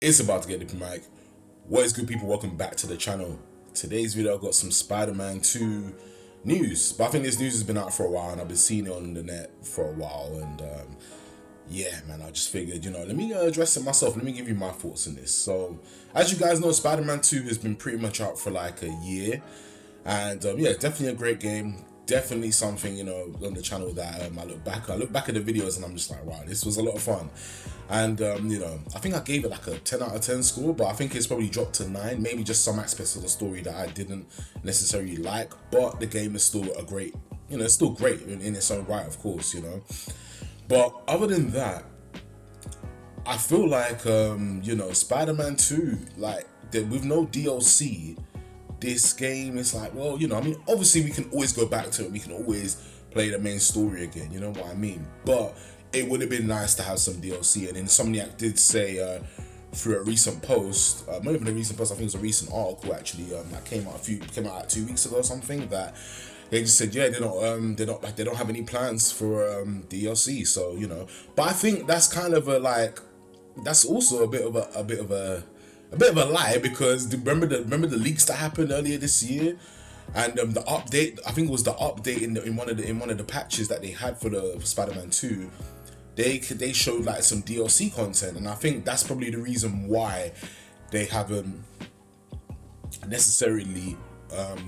It's about to get the mic. What is good, people? Welcome back to the channel. Today's video, I've got some Spider-Man 2 news. But I think this news has been out for a while and I've been seeing it on the net for a while. And yeah, man, I just figured, let me address it myself. Let me give you my thoughts on this. So, as you guys know, Spider-Man 2 has been pretty much out for like a year. And yeah, definitely a great game. Definitely something, on the channel that I look back at the videos and I'm just like, wow, this was a lot of fun. And I think I gave it like a 10 out of 10 score, but I think it's probably dropped to 9. Maybe just some aspects of the story that I didn't necessarily like, but the game is still a great, it's still great in its own right, of course, But other than that, I feel like Spider-Man 2, like with no DLC, this game is like, well, obviously we can always go back to it. We can always play the main story again, you know what I mean? But it would have been nice to have some DLC. And Insomniac did say through a recent post, not even a recent post, I think it was a recent article actually, that came out like 2 weeks ago or something, that they just said, yeah, they don't have any plans for DLC. So but I think that's kind of that's also a bit of a lie, because remember the leaks that happened earlier this year, and the update. I think it was the update in one of the patches that they had for Spider-Man 2. They showed like some DLC content, and I think that's probably the reason why they haven't necessarily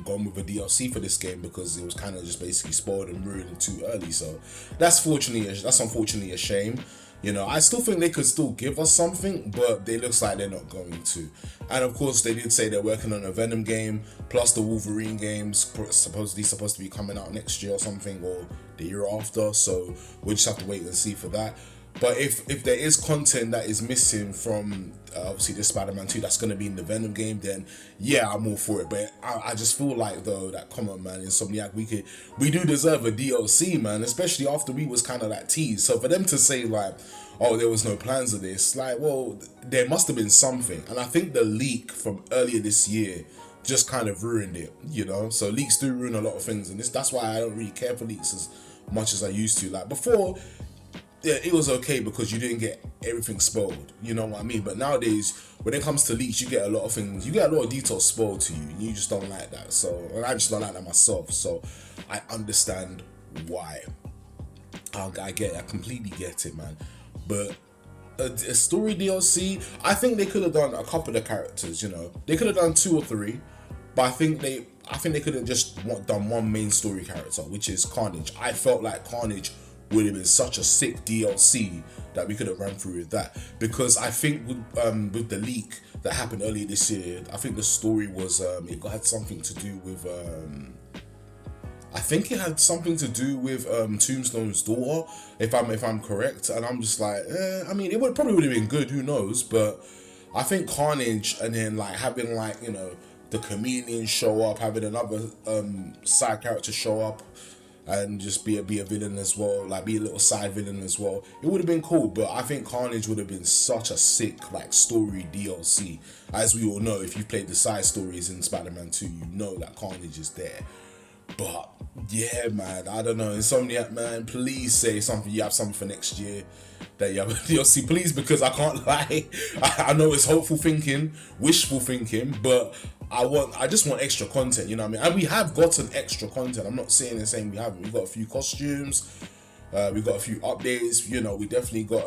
gone with a DLC for this game, because it was kind of just basically spoiled and ruined too early. So that's unfortunately a shame. I still think they could still give us something, but it looks like they're not going to. And of course, they did say they're working on a Venom game, plus the Wolverine games supposed to be coming out next year or something, or the year after. So we'll just have to wait and see for that. But if there is content that is missing from obviously this Spider-Man 2 that's going to be in the Venom game, then yeah, I'm all for it. But I just feel like, though, that, come on, man, Insomniac, we do deserve a DLC, man, especially after we was kind of like teased. So for them to say like, oh, there was no plans of this, like, well, there must have been something. And I think the leak from earlier this year just kind of ruined it, So leaks do ruin a lot of things, and that's why I don't really care for leaks as much as I used to. Like before, yeah, it was okay because you didn't get everything spoiled, you know what I mean? But nowadays, when it comes to leaks, you get a lot of things, you get a lot of details spoiled to you, and you just don't like that. So, and I just don't like that myself. So, I understand why. I get it, I completely get it, man. But a story DLC, I think they could have done a couple of characters, They could have done 2 or 3, but I think they could have just done one main story character, which is Carnage. I felt like Carnage would have been such a sick DLC that we could have run through with that, because I think with the leak that happened earlier this year, I think the story was it had something to do with Tombstone's daughter, if I'm correct, and I'm just like, I mean, probably would have been good, who knows? But I think Carnage, and then like having the Chameleon show up, having another side character show up, and just be a villain as well, like be a little side villain as well. It would have been cool, but I think Carnage would have been such a sick story DLC. As we all know, if you've played the side stories in Spider-Man 2, you know that Carnage is there. But yeah, man, I don't know. Insomniac, man, please say something. You have something for next year that you have a DLC, please, because I can't lie. I know it's hopeful thinking, wishful thinking, but I just want extra content, you know what I mean? And we have gotten extra content. I'm not saying we haven't. We've got a few costumes, we've got a few updates, we definitely got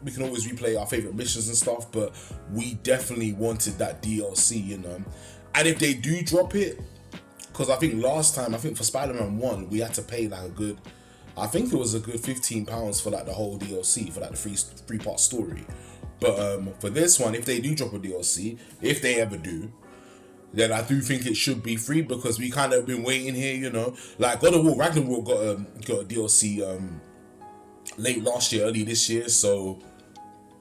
we can always replay our favorite missions and stuff, but we definitely wanted that DLC, And if they do drop it, because I think last time, for Spider-Man 1, we had to pay like I think it was a good £15 for the whole DLC, for the three-part story. But for this one, if they do drop a DLC, if they ever do, then I do think it should be free, because we kind of been waiting here, Like God of War Ragnarok got a DLC late last year, early this year, so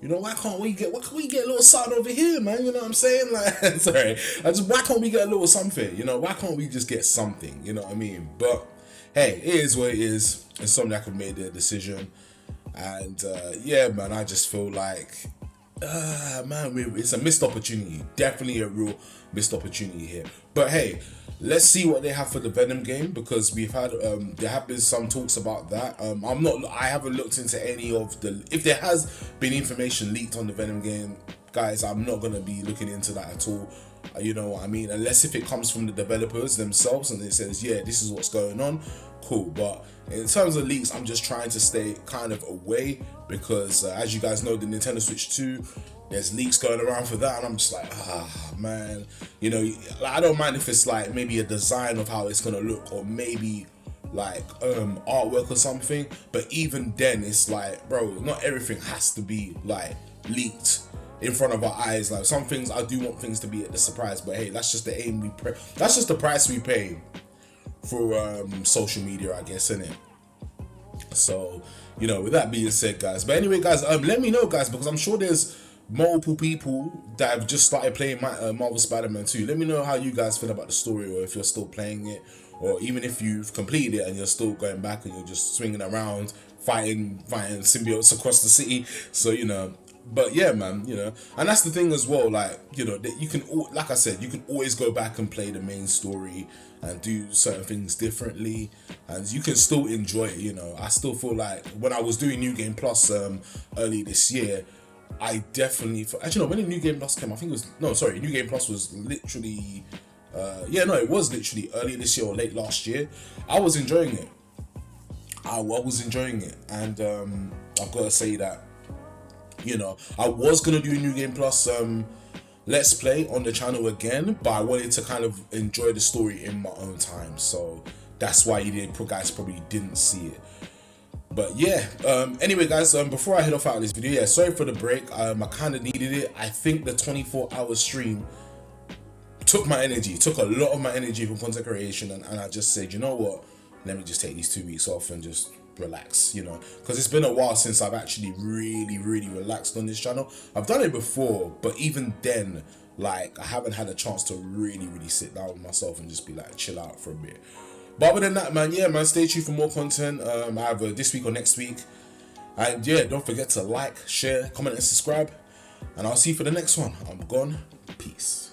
why can't we get a little something over here, man? You know what I'm saying? Like, sorry, why can't we get a little something? Why can't we just get something? You know what I mean? But hey, it is what it is. Insomniac have made their decision, and yeah, man, I just feel like, man, it's a missed opportunity. Definitely a real missed opportunity here. But hey, let's see what they have for the Venom game, because we've had there have been some talks about that. I haven't looked into any of if there has been information leaked on the Venom game. guys, I'm not gonna be looking into that at all. You know what I mean? Unless if it comes from the developers themselves and it says, yeah, this is what's going on, cool. But in terms of leaks, I'm just trying to stay kind of away because as you guys know, the Nintendo Switch 2, there's leaks going around for that, and I'm just like, man, you know, like, I don't mind if it's like maybe a design of how it's gonna look, or maybe like artwork or something, but even then it's like, bro, not everything has to be like leaked in front of our eyes. Like some things, I do want things to be at the surprise, but hey, that's just the aim that's just the price we pay for social media, I guess, isn't it? So, you know, with that being said, guys, but anyway, guys, let me know, guys, because I'm sure there's multiple people that have just started playing Marvel Spider-Man 2. Let me know how you guys feel about the story, or if you're still playing it, or even if you've completed it and you're still going back and you're just swinging around fighting symbiotes across the city. So, you know, but yeah, man, you know, and that's the thing as well, like, you know, that you can, like I said, you can always go back and play the main story and do certain things differently, and you can still enjoy it. You know, I still feel like when I was doing New Game Plus early this year, I definitely, actually no, when the New Game Plus came, I think it was, no, sorry, New Game Plus was literally, it was literally early this year or late last year. I was enjoying it. I was enjoying it, and I've got to say that, you know, I was gonna do a New Game Plus Let's Play on the channel again, but I wanted to kind of enjoy the story in my own time, so that's why you guys probably didn't see it. But yeah, anyway, guys, before I head off out of this video, yeah, sorry for the break. I kind of needed it. I think the 24-hour stream took my energy, took a lot of my energy from content creation, and I just said, you know what, let me just take these 2 weeks off and just relax, you know, because it's been a while since I've actually really relaxed on this channel. I've done it before, but even then, like, I haven't had a chance to really sit down with myself and just be like, chill out for a bit. But other than that, man, yeah, man, stay tuned for more content, either this week or next week. And yeah, don't forget to like, share, comment and subscribe, and I'll see you for the next one. I'm gone. Peace.